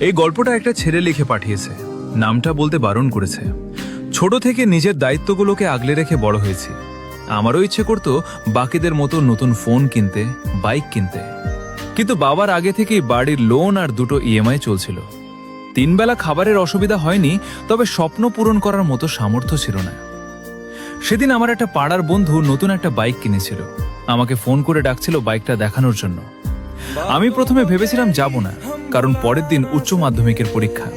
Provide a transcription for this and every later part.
এই গল্পটা একটা ছেলে লিখে পাঠিয়েছে। নামটা বলতে বারণ করেছে। ছোট থেকে নিজের দায়িত্বগুলোকে আগলে রেখে বড় হয়েছি। আমারও ইচ্ছে করত বাকিদের মতো নতুন ফোন কিনতে, বাইক কিনতে, কিন্তু বাবার আগে থেকেই বাড়ির লোন আর 2টো ইএমআই চলছিল। 3 বেলা খাবারের অসুবিধা হয়নি, তবে স্বপ্ন পূরণ করার মতো সামর্থ্য ছিল না। সেদিন আমার একটা পাড়ার বন্ধু নতুন একটা বাইক কিনেছিল। আমাকে ফোন করে ডাকছিল বাইকটা দেখানোর জন্য। আমি প্রথমে ভেবেছিলাম যাব না, কারণ পরের দিন উচ্চ মাধ্যমিকের পরীক্ষা।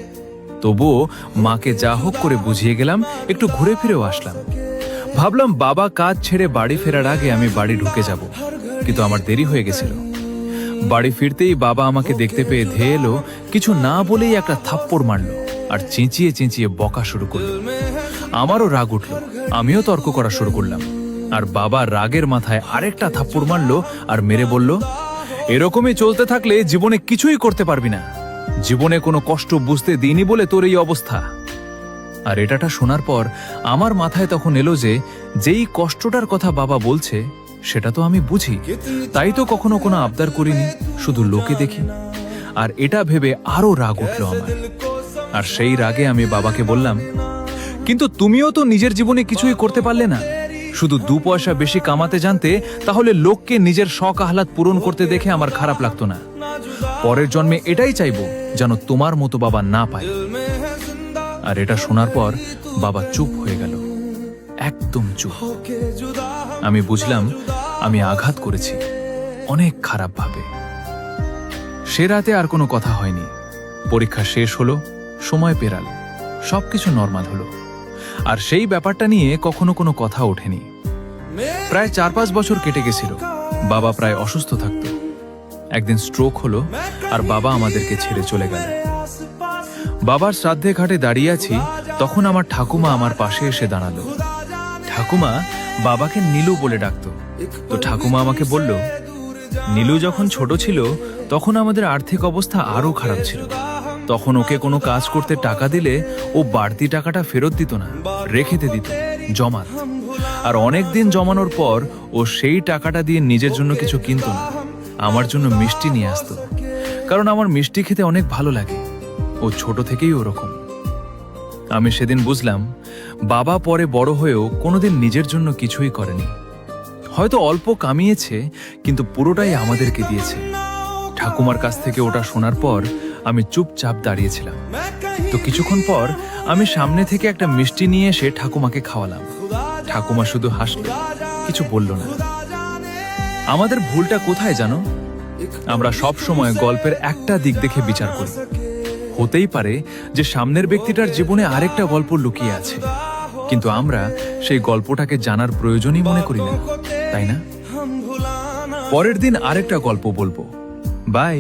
তবুও মাকে যা হোক করে বুঝিয়ে গেলাম, একটু ঘুরে ফিরেও আসলাম। ভাবলাম বাবা কাজ ছেড়ে বাড়ি ফেরার আগে আমি বাড়ি ঢুকে যাব, কিন্তু আমার দেরি হয়ে গেছিল। বাড়ি ফিরতেই বাবা আমাকে দেখতে পেয়ে ধেয়ে এলো, কিছু না বলেই একটা থাপ্পড় মারল আর চেঁচিয়ে চেঁচিয়ে বকা শুরু করল। আমারও রাগ উঠল, আমিও তর্ক করা শুরু করলাম। আর বাবা রাগের মাথায় আরেকটা থাপ্পড় মারল আর মেরে বলল, এরকমই চলতে থাকলে জীবনে কিছুই করতে পারবি না। জীবনে কোনো কষ্ট বুঝতে দিইনি বলে তোর এই অবস্থা। আর এটাটা শোনার পর আমার মাথায় তখন এলো যে, যেই কষ্টটার কথা বাবা বলছে সেটা তো আমি বুঝি, তাই তো কখনো কোনো আবদার করিনি, শুধু লোকে দেখি। আর এটা ভেবে আরো রাগ উঠল আমার। আর সেই রাগে আমি বাবাকে বললাম, কিন্তু তুমিও তো নিজের জীবনে কিছুই করতে পারলে না। শুধু 2 পয়সা বেশি কামাতে জানতে, তাহলে লোককে নিজের শখ আহ্লাদ পূরণ করতে দেখে আমার খারাপ লাগতো না। পরের জন্মে এটাই চাইবো যেন তোমার মতো বাবা না পায়। আর এটা শোনার পর বাবা চুপ হয়ে গেল, একদম চুপ। আমি বুঝলাম আমি আঘাত করেছি, অনেক খারাপ ভাবে। সে রাতে আর কোনো কথা হয়নি। পরীক্ষা শেষ হলো, সময় পেরাল, সবকিছু নর্মাল হলো। আর সেই ব্যাপারটা নিয়ে কখনো কোনো কথা ওঠেনি। প্রায় 4-5 বছর কেটে গেছিল। বাবা প্রায় অসুস্থ থাকত। একদিন স্ট্রোক হলো আর বাবা আমাদেরকে ছেড়ে চলে গেল। বাবার শ্রাদ্ধে ঘাটে দাঁড়িয়ে আছি, তখন আমার ঠাকুমা আমার পাশে এসে দাঁড়ালো। ঠাকুমা বাবাকে নীলু বলে ডাকতো। তো ঠাকুমা আমাকে বলল, নীলু যখন ছোট ছিল তখন আমাদের আর্থিক অবস্থা আরো খারাপ ছিল। তখন ওকে কোনো কাজ করতে টাকা দিলে ও বাড়তি টাকাটা ফেরত দিত না, রেখে দিত জমাত। আর অনেক দিন জমানোর পর ও সেই টাকাটা দিয়ে নিজের জন্য কিছু কিনত না, আমার জন্য মিষ্টি নিয়ে আসতো, কারণ আমার মিষ্টি খেতে অনেক ভালো লাগে। ও ছোট থেকেই ওরকম। আমি সেদিন বুঝলাম বাবা পরে বড় হয়েও কোনোদিন নিজের জন্য কিছুই করেনি। হয়তো অল্প কামিয়েছে, কিন্তু পুরোটাই আমাদেরকে দিয়েছে। ঠাকুমার কাছ থেকে ওটা শোনার পর আমি চুপচাপ দাঁড়িয়েছিলাম। তো কিছুক্ষণ পর আমি সামনে থেকে একটা মিষ্টি নিয়ে এসে ঠাকুমাকে খাওয়ালাম। ঠাকুমা শুধু হাসলো, কিছু বলল না। আমাদের ভুলটা কোথায় জানো? আমরা সব সময় গল্পের একটা দিক দেখে বিচার করি। হতেই পারে যে সামনের ব্যক্তিটার জীবনে আরেকটা গল্প লুকিয়ে আছে, কিন্তু আমরা সেই গল্পটাকে জানার প্রয়োজনই মনে করি না, তাই না? পরের দিন আরেকটা গল্প বলবো। বাই।